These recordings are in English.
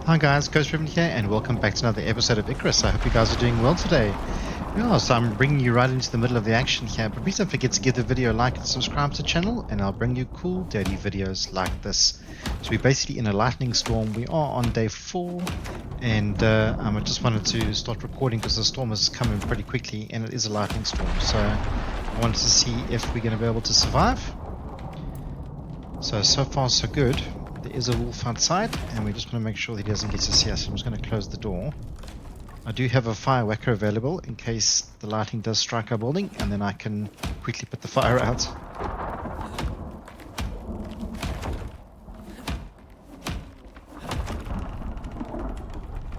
Hi guys, Ghost Ribbon here, and welcome back to another episode of Icarus. I hope you guys are doing well today. Yeah, so I'm bringing you right into the middle of the action here, but please don't forget to give the video a like and subscribe to the channel, and I'll bring you cool daily videos like this. So we're basically in a lightning storm. We are on day 4, and I just wanted to start recording because the storm is coming pretty quickly, and it is a lightning storm. So I wanted to see if we're going to be able to survive. So far so good. There is a wolf outside, and we just want to make sure that he doesn't get to see us. So I'm just going to close the door. I do have a fire whacker available in case the lightning does strike our building, and then I can quickly put the fire out.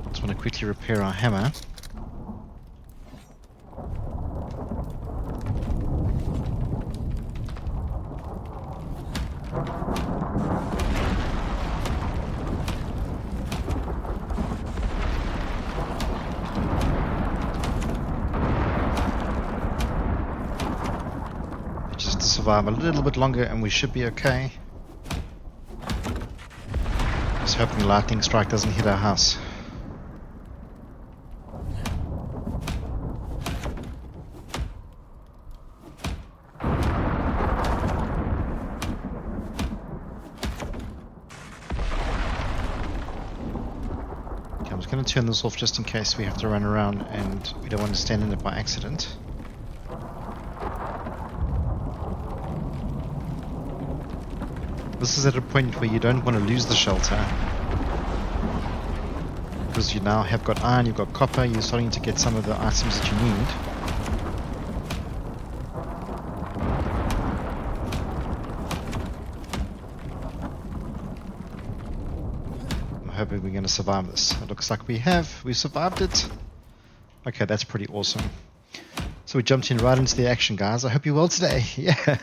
Just want to quickly repair our hammer. Just to survive a little bit longer, and we should be okay. Just hoping the lightning strike doesn't hit our house. Okay, I'm just going to turn this off just in case we have to run around and we don't want to stand in it by accident. This is at a point where you don't want to lose the shelter, because you now have got iron, you've got copper, you're starting to get some of the items that you need. I'm hoping we're going to survive this. It looks like we have. We survived it. Okay, that's pretty awesome. So we jumped in right into the action, guys. I hope you're well today. Yeah.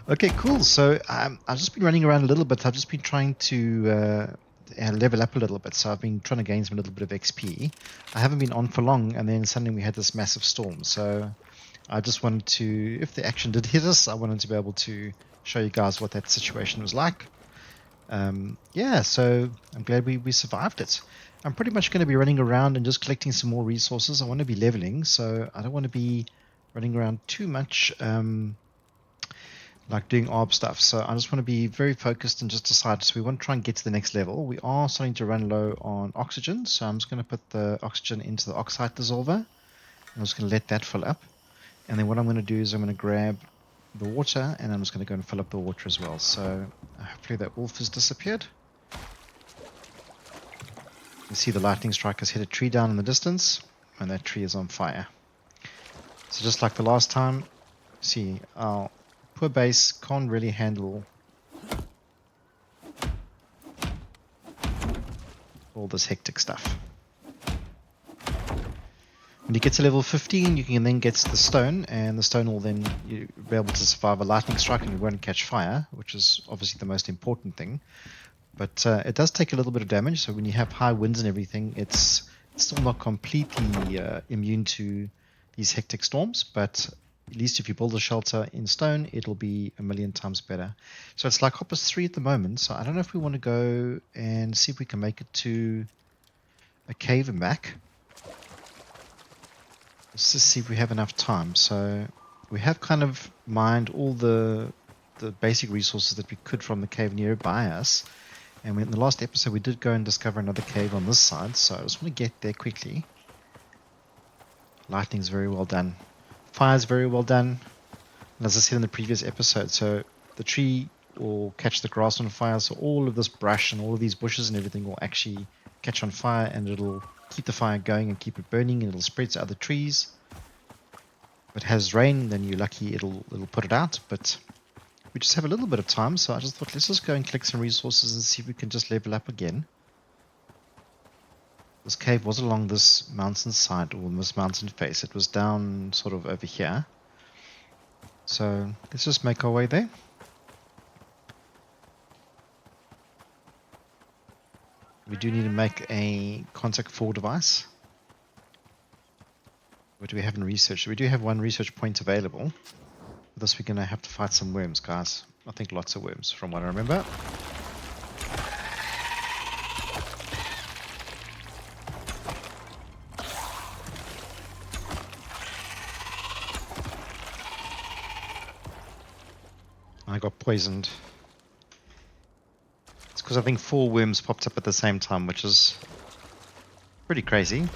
Okay, cool. So I've just been running around a little bit. I've just been trying to level up a little bit. So I've been trying to gain some little bit of XP. I haven't been on for long, and then suddenly we had this massive storm. So I just wanted to, if the action did hit us, I wanted to be able to show you guys what that situation was like. Yeah, so I'm glad we survived it. I'm pretty much going to be running around and just collecting some more resources. I want to be leveling, so I don't want to be running around too much, like doing ARB stuff. So I just want to be very focused and just decide. So we want to try and get to the next level. We are starting to run low on oxygen, so I'm just going to put the oxygen into the oxide dissolver. I'm just going to let that fill up. And then what I'm going to do is I'm going to grab the water, and I'm just going to go and fill up the water as well. So hopefully that wolf has disappeared. You see the lightning strike has hit a tree down in the distance, and that tree is on fire. So just like the last time, see, our poor base can't really handle all this hectic stuff. When you get to level 15, you can then get the stone, and the stone will then you'll be able to survive a lightning strike and you won't catch fire, which is obviously the most important thing. But it does take a little bit of damage, so when you have high winds and everything, it's still not completely immune to these hectic storms, but at least if you build a shelter in stone, it'll be a million times better. So it's like Hoppers 3 at the moment, so I don't know if we want to go and see if we can make it to a cave and back. Let's just see if we have enough time. So we have kind of mined all the basic resources that we could from the cave nearby us. And in the last episode, we did go and discover another cave on this side, so I just want to get there quickly. Lightning's very well done. Fire's very well done. And as I said in the previous episode, so the tree will catch the grass on fire, so all of this brush and all of these bushes and everything will actually catch on fire, and it'll keep the fire going and keep it burning, and it'll spread to other trees. If it has rain, then you're lucky it'll put it out, but we just have a little bit of time, so I just thought let's just go and collect some resources and see if we can just level up again. This cave was along this mountain side, or this mountain face. It was down sort of over here. So let's just make our way there. We do need to make a contact 4 device. What do we have in research? We do have one research point available. For this we're going to have to fight some worms, guys. I think lots of worms, from what I remember. I got poisoned. It's because I think 4 worms popped up at the same time, which is pretty crazy.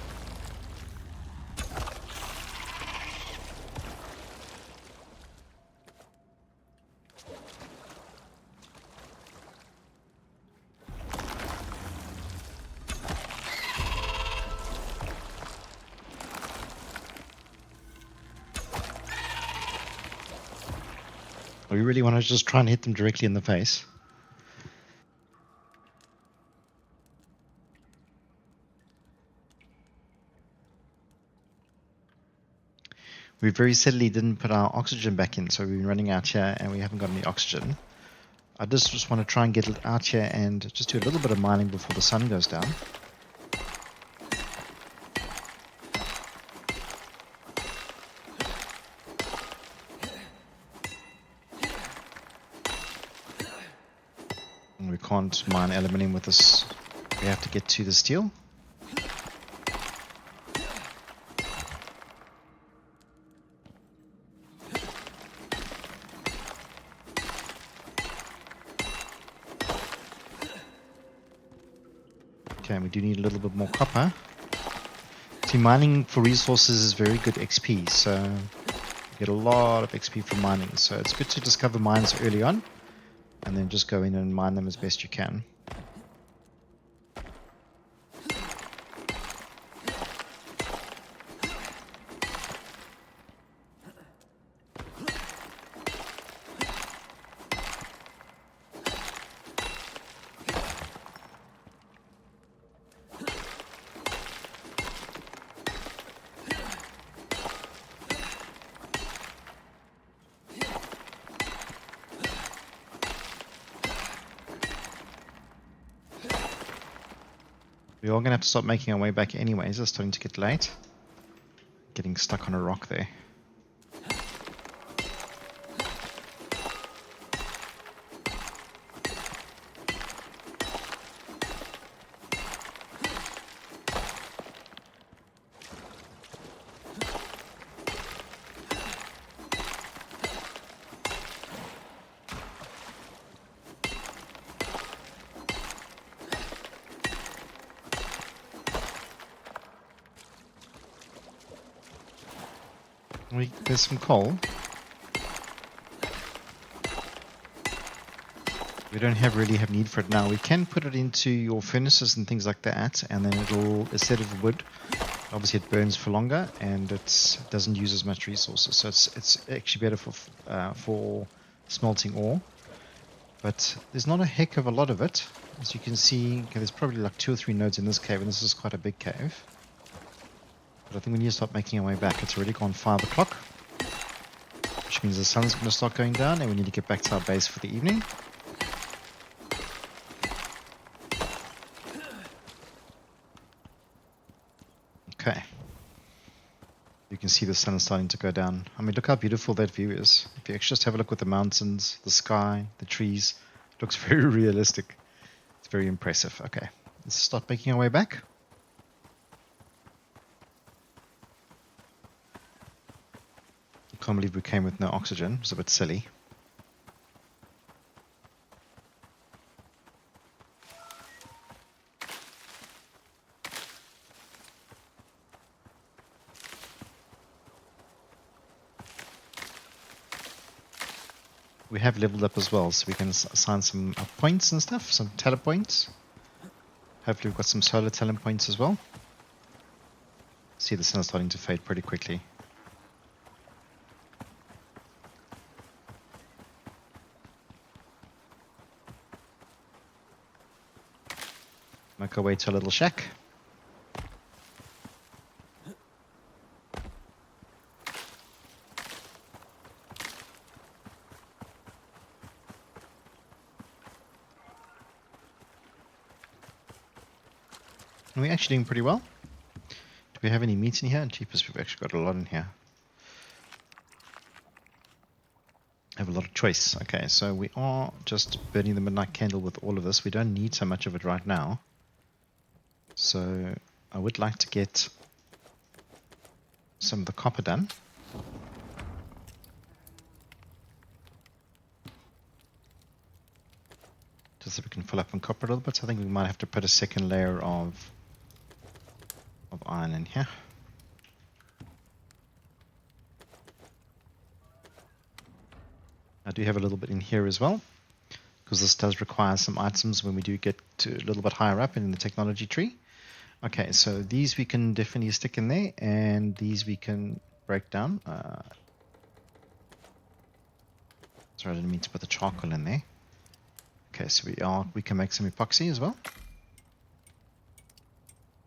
We really want to just try and hit them directly in the face. We very sadly didn't put our oxygen back in, so we've been running out here and we haven't got any oxygen. I just want to try and get it out here and just do a little bit of mining before the sun goes down. And we can't mine aluminium with this. We have to get to the steel. Okay, and we do need a little bit more copper. See, mining for resources is very good XP, so you get a lot of XP from mining. So it's good to discover mines early on, and then just go in and mine them as best you can. We are going to have to start making our way back anyways. It's starting to get late. Getting stuck on a rock there. There's some coal. We don't really have need for it now. We can put it into your furnaces and things like that, and then it'll, instead of wood, obviously it burns for longer and it doesn't use as much resources. So it's actually better for smelting ore. But there's not a heck of a lot of it. As you can see, okay, there's probably like 2 or 3 nodes in this cave, and this is quite a big cave. But I think we need to start making our way back. It's already gone 5 o'clock. Which means the sun's going to start going down and we need to get back to our base for the evening. Okay. You can see the sun is starting to go down. I mean, look how beautiful that view is. If you actually just have a look at the mountains, the sky, the trees, it looks very realistic. It's very impressive. Okay, let's start making our way back. I can't believe we came with no oxygen. It was a bit silly. We have leveled up as well, so we can assign some points and stuff, some talent points. Hopefully we've got some solar talent points as well. See, the sun is starting to fade pretty quickly. Make our way to a little shack. And we're actually doing pretty well. Do we have any meat in here? Jeepers, we've actually got a lot in here. I have a lot of choice. Okay, so we are just burning the midnight candle with all of this. We don't need so much of it right now. So I would like to get some of the copper done. just so we can fill up on copper a little bit. So I think we might have to put a second layer of iron in here. I do have a little bit in here as well, because this does require some items when we do get to a little bit higher up in the technology tree. Okay, so these we can definitely stick in there, and these we can break down. Sorry, I didn't mean to put the charcoal in there. Okay, so we can make some epoxy as well.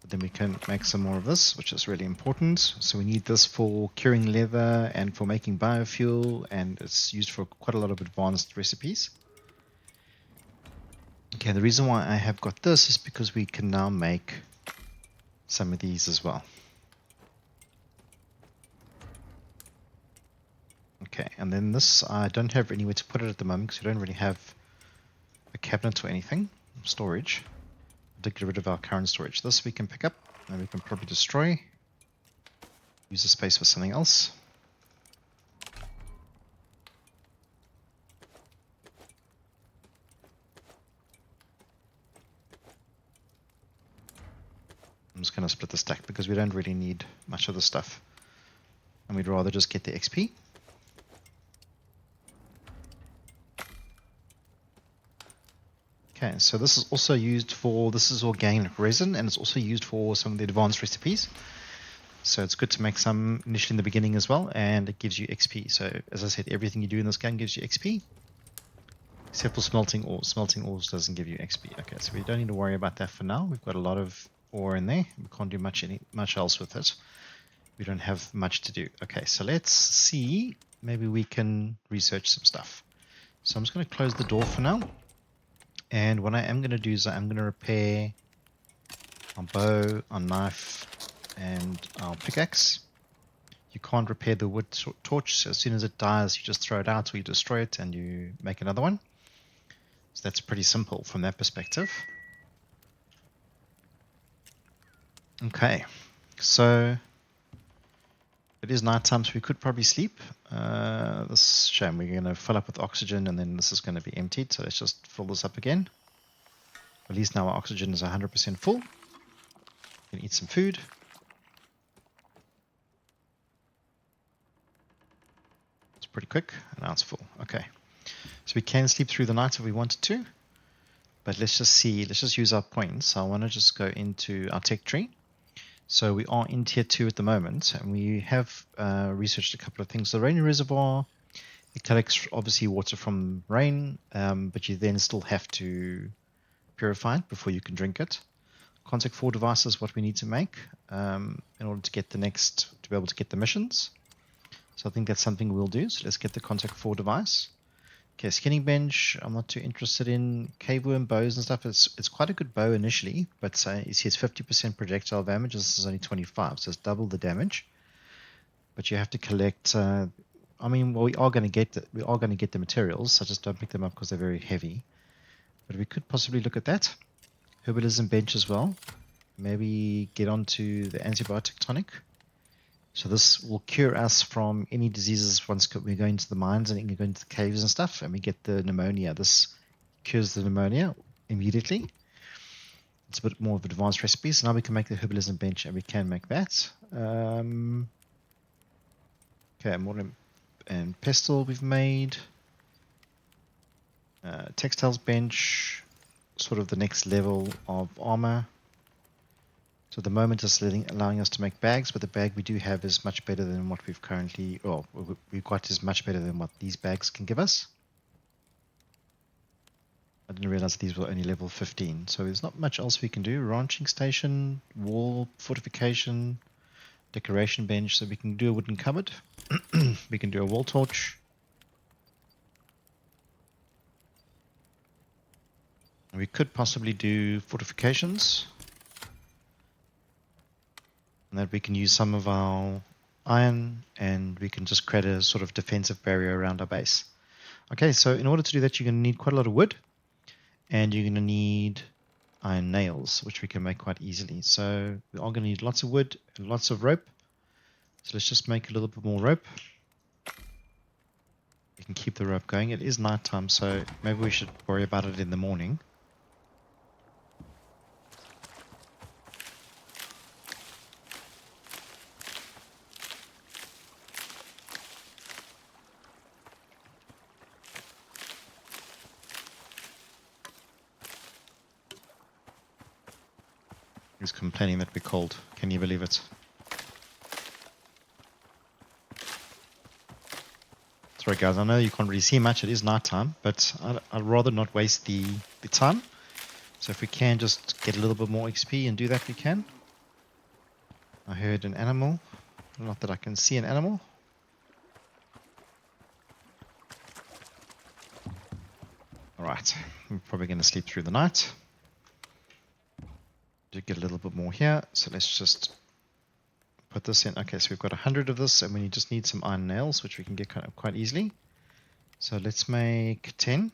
But then we can make some more of this, which is really important. So we need this for curing leather and for making biofuel, and it's used for quite a lot of advanced recipes. Okay, the reason why I have got this is because we can now make some of these as well. Okay, and then this, I don't have anywhere to put it at the moment because we don't really have a cabinet or anything. Storage. I did get rid of our current storage. This we can pick up and we can probably destroy. Use the space for something else. I'm just going to split the stack because we don't really need much of the stuff. And we'd rather just get the XP. Okay, so this is also used for, this is organic resin, and it's also used for some of the advanced recipes. So it's good to make some initially in the beginning as well, and it gives you XP. So as I said, everything you do in this game gives you XP. Except for smelting ores. Smelting ores doesn't give you XP. Okay, so we don't need to worry about that for now. We've got a lot of ore in there. We can't do much else with it. We don't have much to do. Okay, so let's see. Maybe we can research some stuff. So I'm just going to close the door for now. And what I am going to do is I'm going to repair our bow, our knife, and our pickaxe. You can't repair the wood torch. So as soon as it dies, you just throw it out or you destroy it and you make another one. So that's pretty simple from that perspective. Okay, so it is night time, so we could probably sleep. This shame, we're going to fill up with oxygen and then this is going to be emptied. So let's just fill this up again. At least now our oxygen is 100% full. We can eat some food. It's pretty quick, and now it's full. Okay, so we can sleep through the night if we wanted to. But let's just see, let's just use our points. So I want to just go into our tech tree. So we are in tier 2 at the moment, and we have researched a couple of things. The rain reservoir, it collects obviously water from rain, but you then still have to purify it before you can drink it. Contact 4 device is what we need to make in order to get to be able to get the missions. So I think that's something we'll do. So let's get the contact 4 device. Okay, skinning bench, I'm not too interested in. Caveworm bows and stuff. It's quite a good bow initially, but you see it's 50% projectile damage. This is only 25, so it's double the damage. But you have to collect. I mean, well, we are going to get the materials. So just don't pick them up because they're very heavy. But we could possibly look at that. Herbalism bench as well. Maybe get onto the antibiotic tonic. So this will cure us from any diseases once we go into the mines and go into the caves and stuff, and we get the pneumonia. This cures the pneumonia immediately. It's a bit more of an advanced recipe. So now we can make the herbalism bench, and we can make that. Okay, mortar and pestle we've made. Textiles bench, sort of the next level of armor. So at the moment it's allowing us to make bags, but the bag we do have is much better than what we've currently, well, we've got is much better than what these bags can give us. I didn't realize these were only level 15, so there's not much else we can do. Ranching station, wall, fortification, decoration bench, so we can do a wooden cupboard. We can do a wall torch. We could possibly do fortifications. And that we can use some of our iron and we can just create a sort of defensive barrier around our base. Okay, so in order to do that, you're going to need quite a lot of wood and you're going to need iron nails, which we can make quite easily. So we are going to need lots of wood and lots of rope. So let's just make a little bit more rope. We can keep the rope going. It is nighttime, so maybe we should worry about it in the morning. He's complaining that we're cold. Can you believe it? Sorry guys, I know you can't really see much. It is night time, but I'd rather not waste the time. So if we can just get a little bit more XP and do that, we can. I heard an animal. Not that I can see an animal. Alright, we're probably going to sleep through the night. Do get a little bit more here, so let's just put this in. Okay, so we've got 100 of this, and we just need some iron nails, which we can get quite easily. So let's make 10.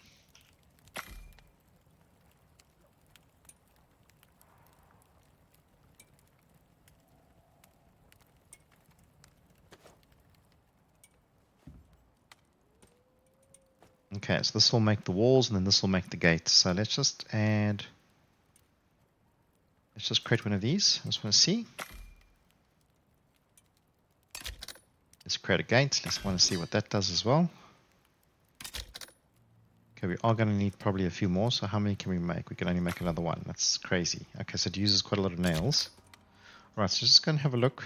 Okay, so this will make the walls, and then this will make the gate. So let's just add... Let's just create one of these. I just want to see. Let's create a gate. Let's want to see what that does as well. Okay, we are going to need probably a few more. So how many can we make? We can only make another one. That's crazy. Okay, so it uses quite a lot of nails. All right, so just going to have a look.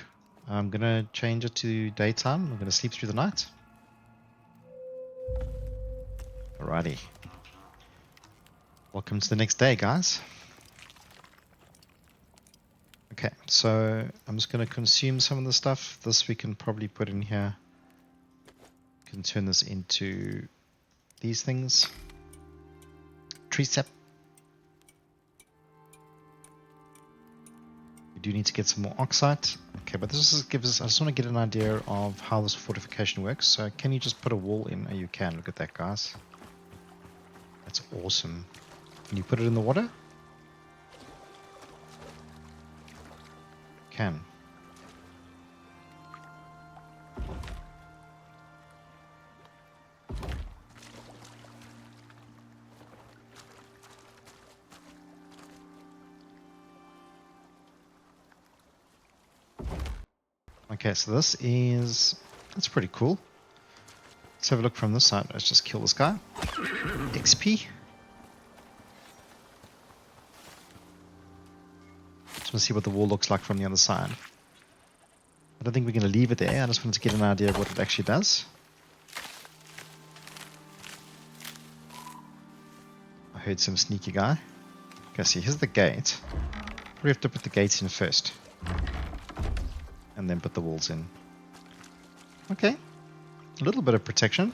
I'm going to change it to daytime. I'm going to sleep through the night. Alrighty. Welcome to the next day, guys. Okay, so I'm just going to consume some of the stuff. This we can probably put in here. Can turn this into these things. Tree sap. We do need to get some more oxide. Okay, but this just gives us, I just want to get an idea of how this fortification works. So can you just put a wall in? Oh, you can. Look at that, guys. That's awesome. Can you put it in the water? Can. Okay, so this is, that's pretty cool. Let's have a look from this side. Let's just kill this guy. XP. Just want to see what the wall looks like from the other side. I don't think we're going to leave it there. I just wanted to get an idea of what it actually does. I heard some sneaky guy. Okay, see, here's the gate. We have to put the gates in first. And then put the walls in. Okay. A little bit of protection.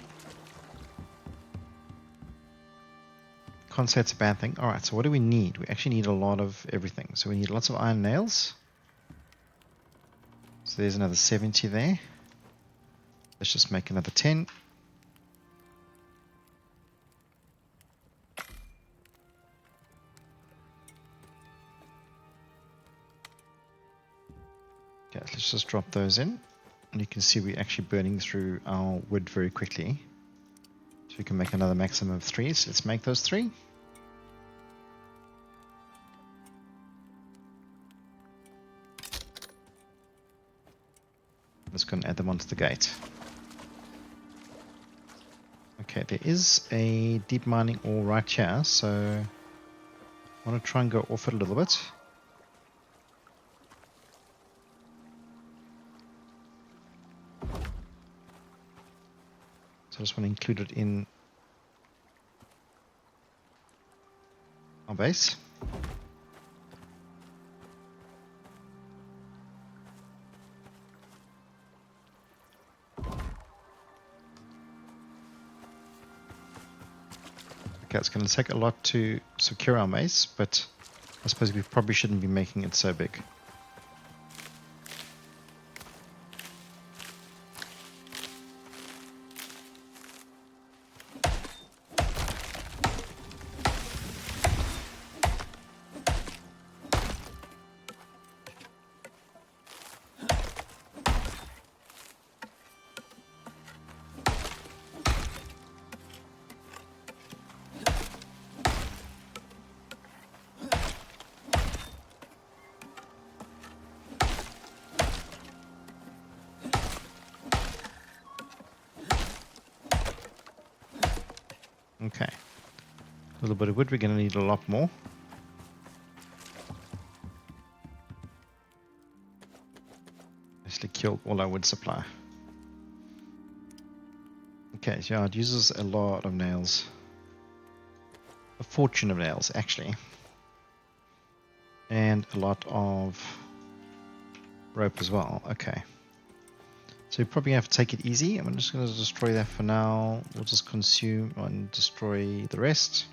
Can't say it's a bad thing. Alright, so what do we need? We actually need a lot of everything. So we need lots of iron nails. So there's another 70 there. Let's just make another 10. Okay, let's just drop those in. And you can see we're actually burning through our wood very quickly. So we can make another maximum of 3. So let's make those 3. Let's go and add them onto the gate. Okay, there is a deep mining ore right here, so I want to try and go off it a little bit. So I just want to include it in our base. Okay, it's going to take a lot to secure our base, but I suppose we probably shouldn't be making it so big. Okay, a little bit of wood, we're going to need a lot more. Actually killed all our wood supply. Okay, so yeah, it uses a lot of nails. A fortune of nails, actually. And a lot of rope as well. Okay. So you probably have to take it easy. I'm just going to destroy that for now. We'll just consume and destroy the rest.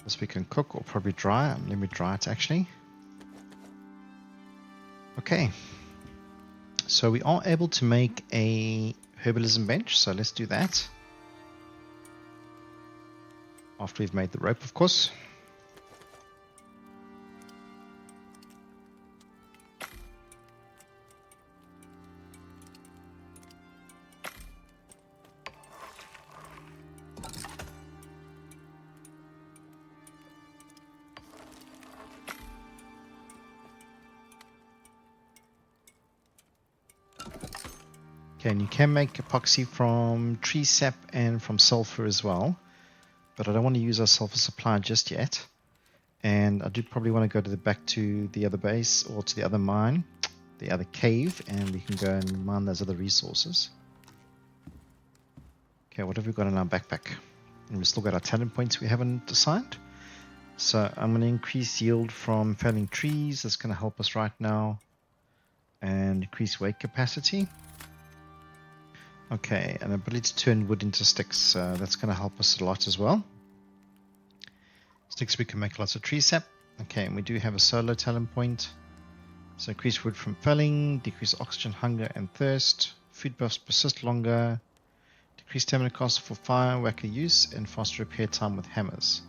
This we can cook or probably dry. Let me dry it actually. Okay. So we are able to make a herbalism bench. So let's do that. After we've made the rope, of course. Okay, and you can make epoxy from tree sap and from sulfur as well, but I don't want to use our sulfur supply just yet. And I do probably want to go to back to the other base or to the other mine, the other cave, and we can go and mine those other resources. Okay, what have we got in our backpack? And we've still got our talent points we haven't assigned. So I'm going to increase yield from felling trees. That's going to help us right now. And increase weight capacity. Okay, and ability to turn wood into sticks. That's going to help us a lot as well. Sticks we can make lots of tree sap. Okay, and we do have a solar talent point. So increase wood from felling, decrease oxygen, hunger, and thirst. Food buffs persist longer. Decrease stamina cost for fire whacker use, and faster repair time with hammers.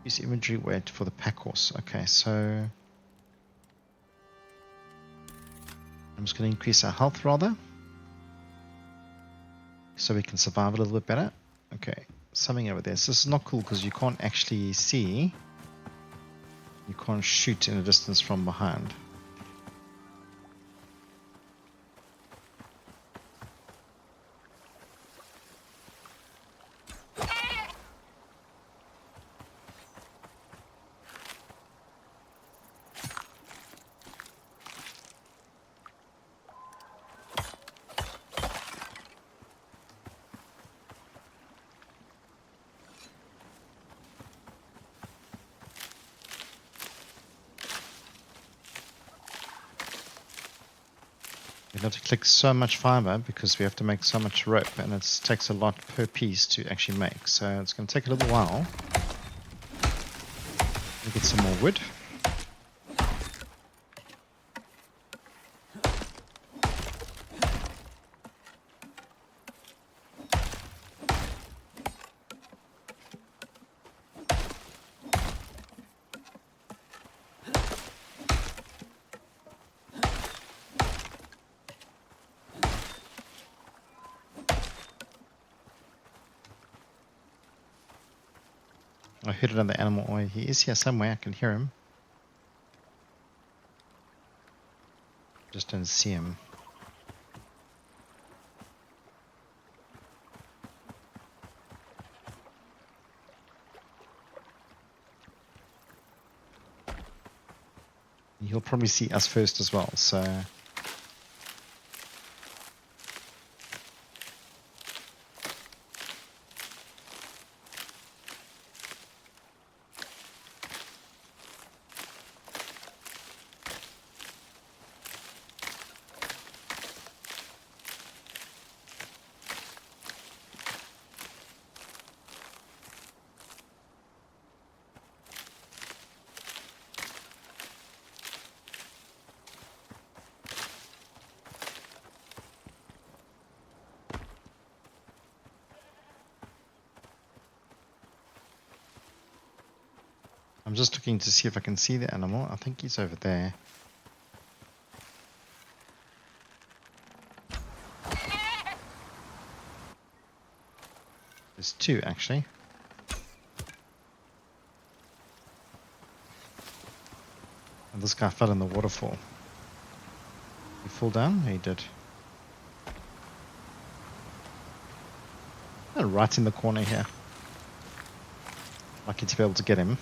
Use inventory weight for the pack horse. Okay, so I'm just going to increase our health rather, so we can survive a little bit better. Okay, something over there. So this is not cool because you can't actually see. You can't shoot in a distance from behind. We have to click so much fiber because we have to make so much rope, and it takes a lot per piece to actually make. So it's going to take a little while. We'll get some more wood. I heard another animal. Oh, he is here somewhere. I can hear him. Just don't see him. He'll probably see us first as well, so I'm just looking to see if I can see the animal. I think he's over there. There's two actually. And this guy fell in the waterfall. He fall down? He did. Oh, right in the corner here. Lucky to be able to get him.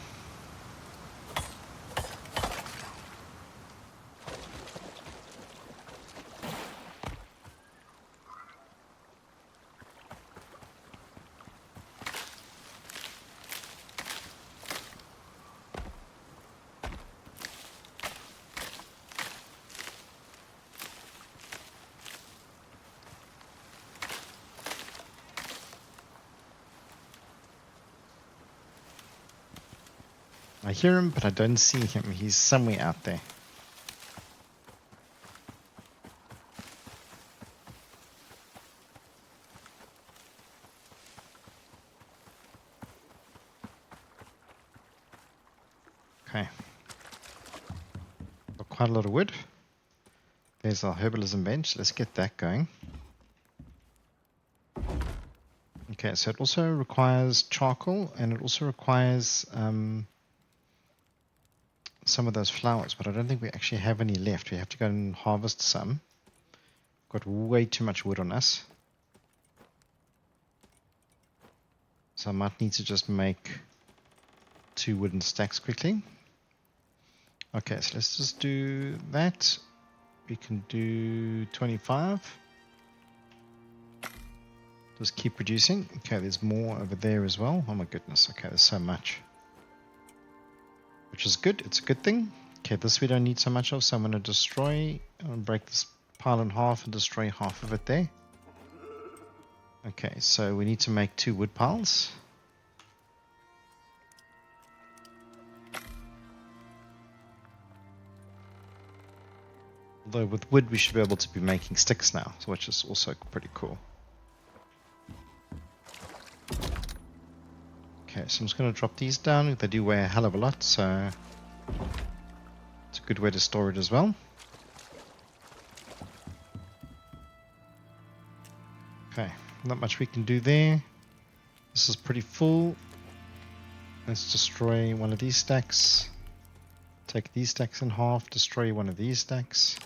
I hear him, but I don't see him. He's somewhere out there. Okay. Got quite a lot of wood. There's our herbalism bench. Let's get that going. Okay, so it also requires charcoal, and it also requires some of those flowers, but I don't think we actually have any left. We have to go and harvest some. Got way too much wood on us. So I might need to just make 2 wooden stacks quickly. Okay, so let's just do that. We can do 25. Just keep producing. Okay, there's more over there as well. Oh my goodness. Okay, there's so much. Which is good. It's a good thing. Okay, this we don't need so much of, so I'm going to destroy. I'm going to break this pile in half and destroy half of it there. Okay, so we need to make 2 wood piles. Although with wood we should be able to be making sticks now, which is also pretty cool. Okay, so I'm just going to drop these down. They do weigh a hell of a lot, so it's a good way to store it as well. Okay, not much we can do there. This is pretty full. Let's destroy one of these stacks. Take these stacks in half, destroy one of these stacks.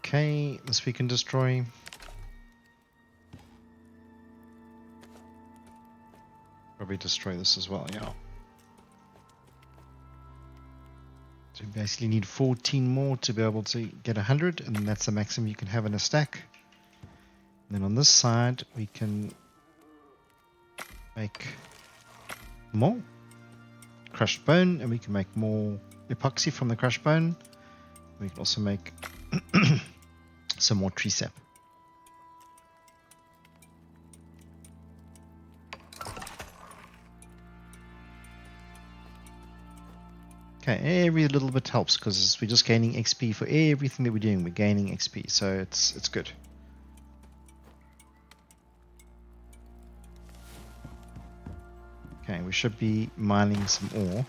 Okay, this we can destroy. Probably destroy this as well, yeah. So you basically need 14 more to be able to get 100, and that's the maximum you can have in a stack. And then on this side, we can make more crushed bone, and we can make more epoxy from the crushed bone. We can also make some more tree sap. Okay, every little bit helps because we're just gaining XP for everything that we're doing. We're gaining XP, so it's good. Okay, we should be mining some ore.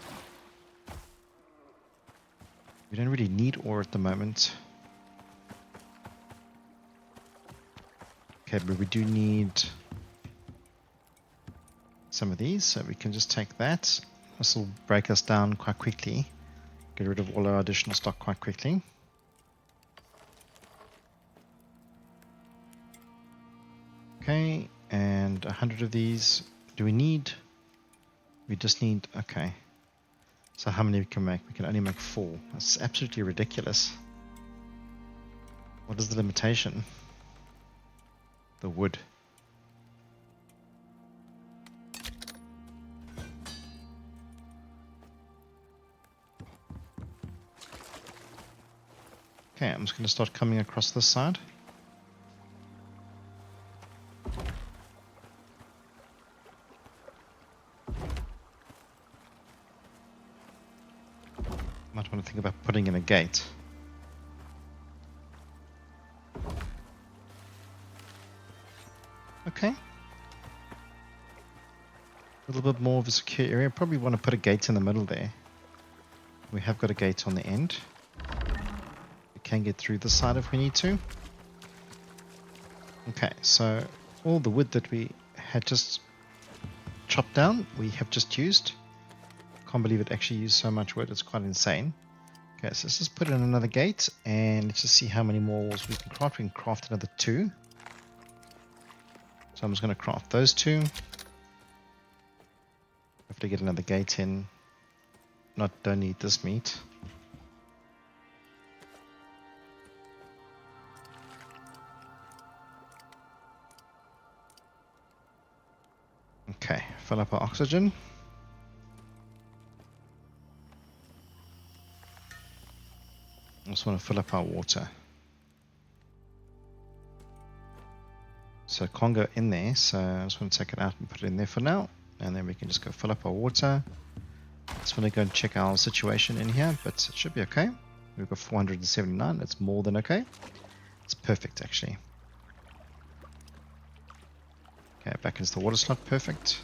We don't really need ore at the moment. Okay, but we do need some of these, so we can just take that. This will break us down quite quickly. Get rid of all our additional stock quite quickly. Okay, and 100 of these. Do we need? We just need, okay. So how many we can make? We can only make 4. That's absolutely ridiculous. What is the limitation? The wood. Okay, I'm just going to start coming across this side. Might want to think about putting in a gate. Okay. A little bit more of a secure area. Probably want to put a gate in the middle there. We have got a gate on the end. We can get through this side if we need to. Okay, so all the wood that we had just chopped down, we have just used. Can't believe it actually used so much wood. It's quite insane. Okay, so let's just put in another gate and let's just see how many more walls we can craft. We can craft another 2. So I'm just going to craft those 2. Hopefully get another gate in. Don't need this meat. Okay, fill up our oxygen. Also want to fill up our water. So it can't go in there, so I just want to take it out and put it in there for now. And then we can just go fill up our water. Just want to go and check our situation in here, but it should be okay. We've got 479. That's more than okay. It's perfect, actually. Okay, back into the water slot. Perfect.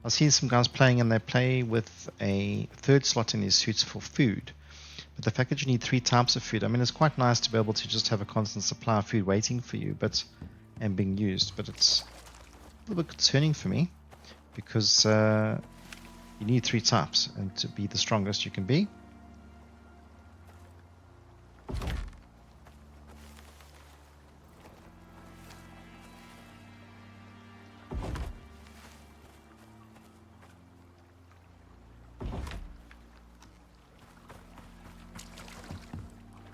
I've seen some guys playing, and they play with a third slot in these suits for food. But the fact that you need 3 types of food, I mean, it's quite nice to be able to just have a constant supply of food waiting for you, and being used. But it's a little bit concerning for me, because you need 3 types, and to be the strongest you can be.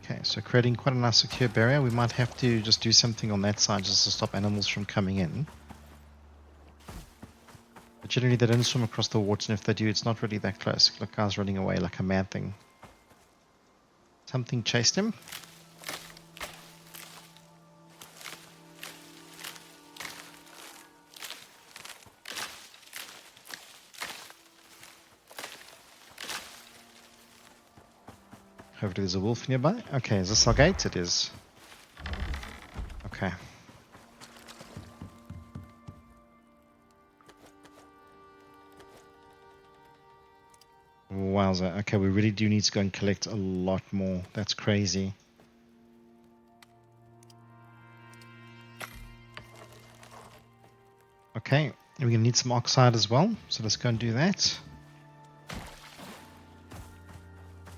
Okay, so creating quite a nice secure barrier. We might have to just do something on that side just to stop animals from coming in. But generally they don't swim across the water, and if they do, it's not really that close. Look, guy's running away like a mad thing. Something chased him. Hopefully there's a wolf nearby. Okay, is this our gate? It is. Okay. Wowza. Okay, we really do need to go and collect a lot more. That's crazy. Okay, we're going to need some oxide as well. So let's go and do that.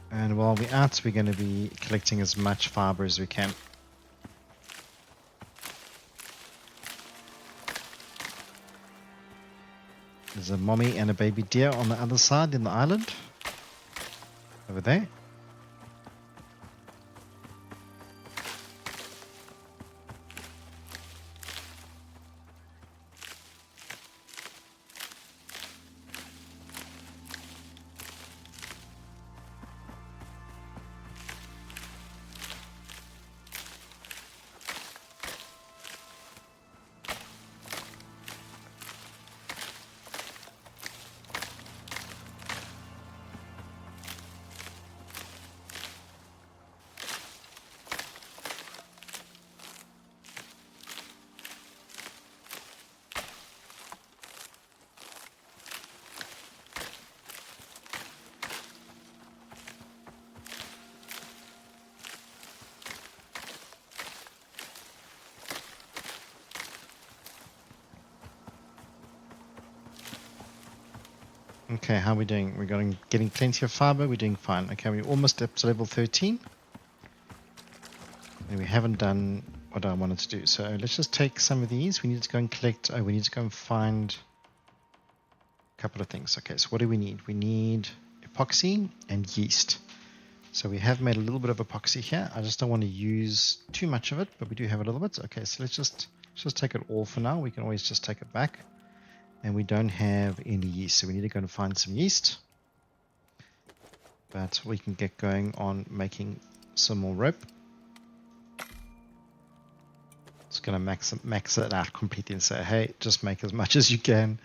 And while we're out, we're going to be collecting as much fiber as we can. There's a mommy and a baby deer on the other side in the island. Over there. Okay, how are we doing? We're getting plenty of fiber. We're doing fine. Okay, we're almost up to level 13. And we haven't done what I wanted to do. So let's just take some of these. We need to go and collect. Oh, we need to go and find a couple of things. Okay, so what do we need? We need epoxy and yeast. So we have made a little bit of epoxy here. I just don't want to use too much of it, but we do have a little bit. Okay, so let's just take it all for now. We can always just take it back. And we don't have any yeast, so we need to go and find some yeast. But we can get going on making some more rope. Just going to max it out completely and say, hey, just make as much as you can.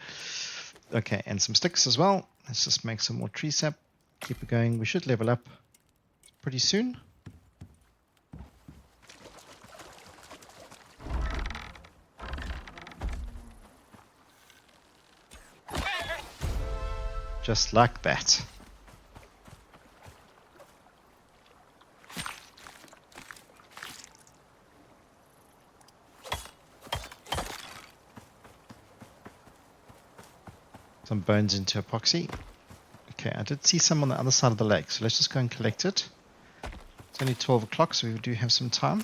Okay, and some sticks as well. Let's just make some more tree sap. Keep it going. We should level up pretty soon. Just like that. Some bones into epoxy. Okay, I did see some on the other side of the lake, so let's just go and collect it. It's only 12 o'clock, so we do have some time.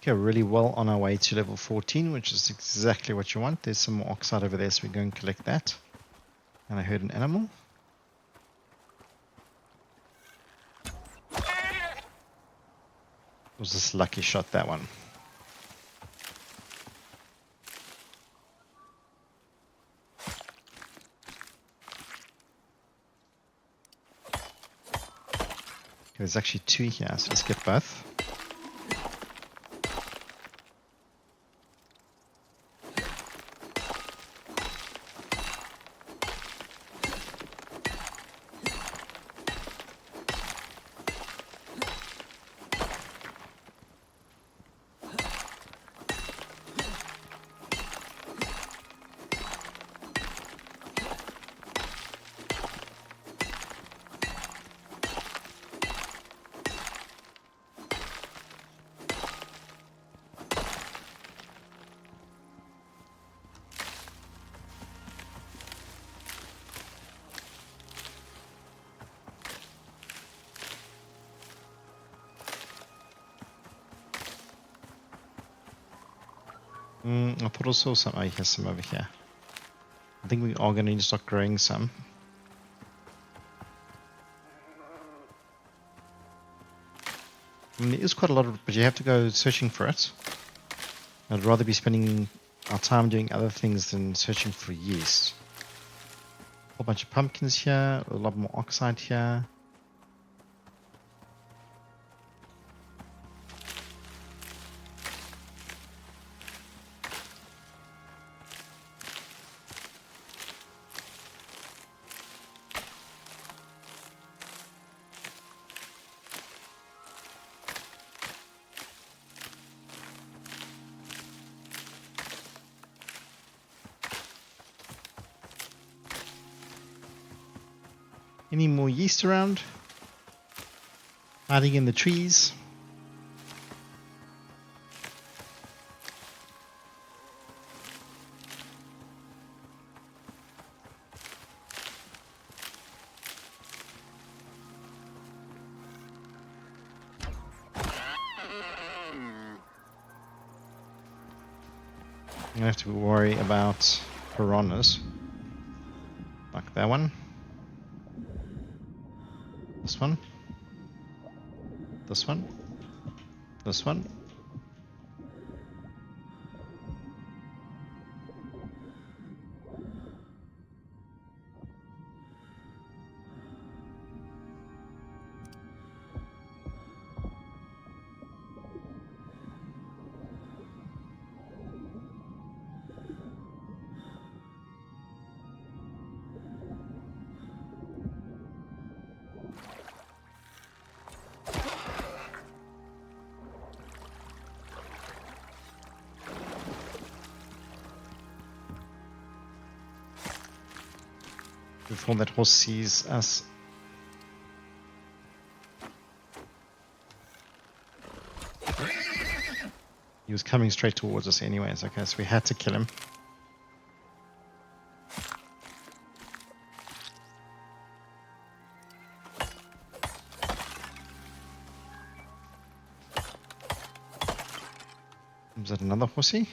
Okay, we're really well on our way to level 14, which is exactly what you want. There's some more oxide over there, so we go and collect that. And I heard an animal. It was this lucky shot, that one. There's actually 2 here, so let's get both. I thought I saw some. Oh, here's some over here. I think we are going to need to start growing some. I mean, there is quite a lot of, but you have to go searching for it. I'd rather be spending our time doing other things than searching for yeast. A whole bunch of pumpkins here, a lot more oxide here. Any more yeast around? Hiding in the trees? I'm gonna have to worry about piranhas. Like that one. This one. This one. This one. Before that horse sees us. He was coming straight towards us anyways. Okay, so we had to kill him. Is that another horsey?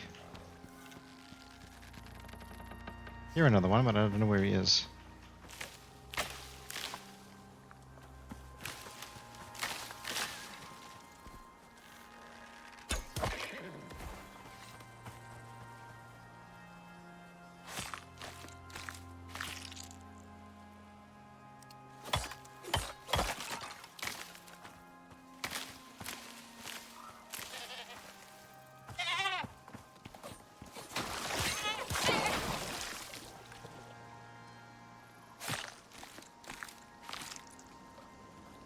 Here another one, but I don't know where he is.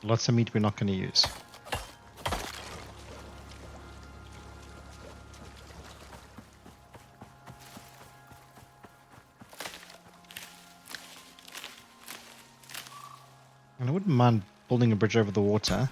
Lots of meat we're not going to use. And I wouldn't mind building a bridge over the water.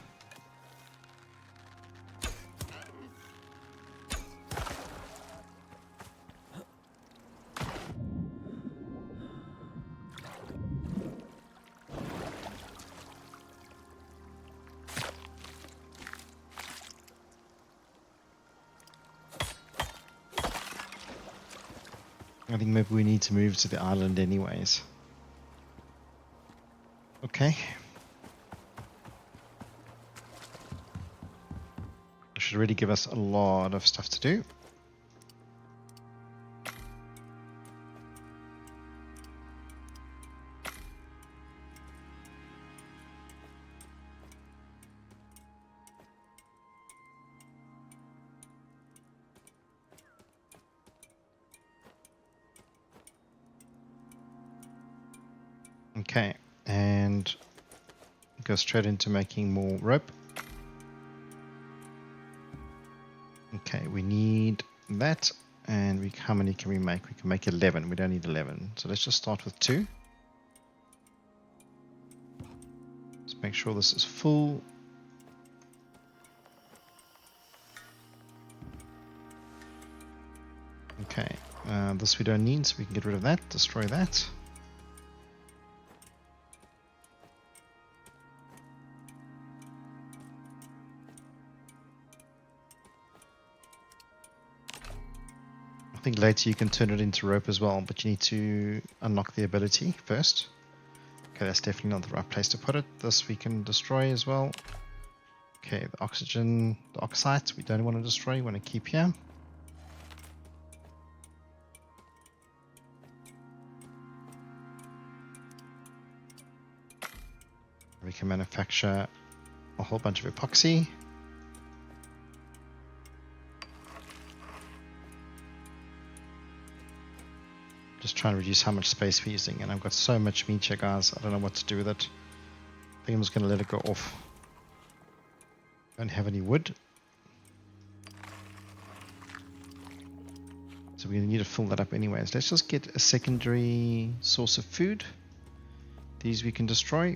I think maybe we need to move to the island anyways. Okay. Should really give us a lot of stuff to do. Okay, and go straight into making more rope. Okay, we need that, and how many can we make? We can make 11. We don't need 11, so let's just start with 2. Let's make sure this is full. Okay, this we don't need, so we can get rid of that, destroy that. I think later you can turn it into rope as well, but you need to unlock the ability first. Okay, that's definitely not the right place to put it. This we can destroy as well. Okay, the oxygen, the oxides, we don't want to destroy, we want to keep here. We can manufacture a whole bunch of epoxy. Just trying to reduce how much space we're using, and I've got so much meat here, guys. I don't know what to do with it. I think I'm just going to let it go off. Don't have any wood, so we need to fill that up anyways. Let's just get a secondary source of food. These we can destroy.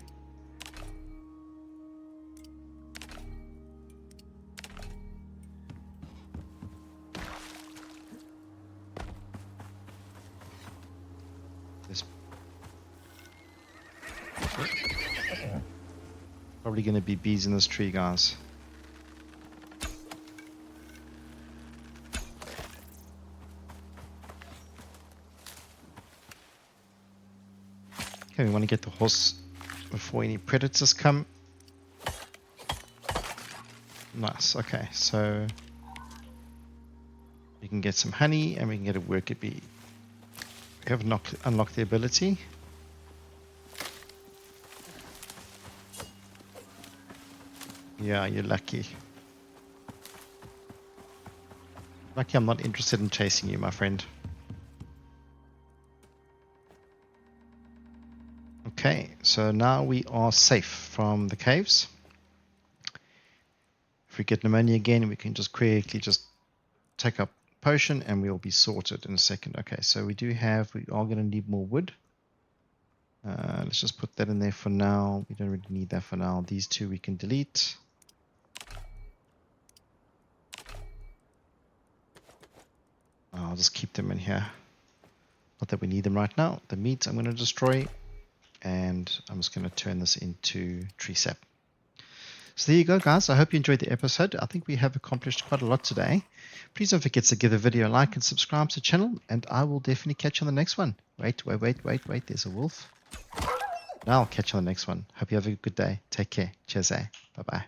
There's probably going to be bees in this tree, guys. Okay, we want to get the horse before any predators come. Nice. Okay, so we can get some honey and we can get a worker bee. We have unlocked the ability. Yeah, you're lucky. Lucky I'm not interested in chasing you, my friend. Okay, so now we are safe from the caves. If we get pneumonia again, we can just quickly just take up potion and we'll be sorted in a second. Okay, so we are going to need more wood. Let's just put that in there for now. We don't really need that for now. These two we can delete. I'll just keep them in here. Not that we need them right now. The meat I'm going to destroy, and I'm just going to turn this into tree sap. So there you go, guys. I hope you enjoyed the episode. I think we have accomplished quite a lot today. Please don't forget to give the video a like and subscribe to the channel, and I will definitely catch you on the next one. Wait. There's a wolf. Now I'll catch you on the next one. Hope you have a good day. Take care. Cheers. Bye-bye.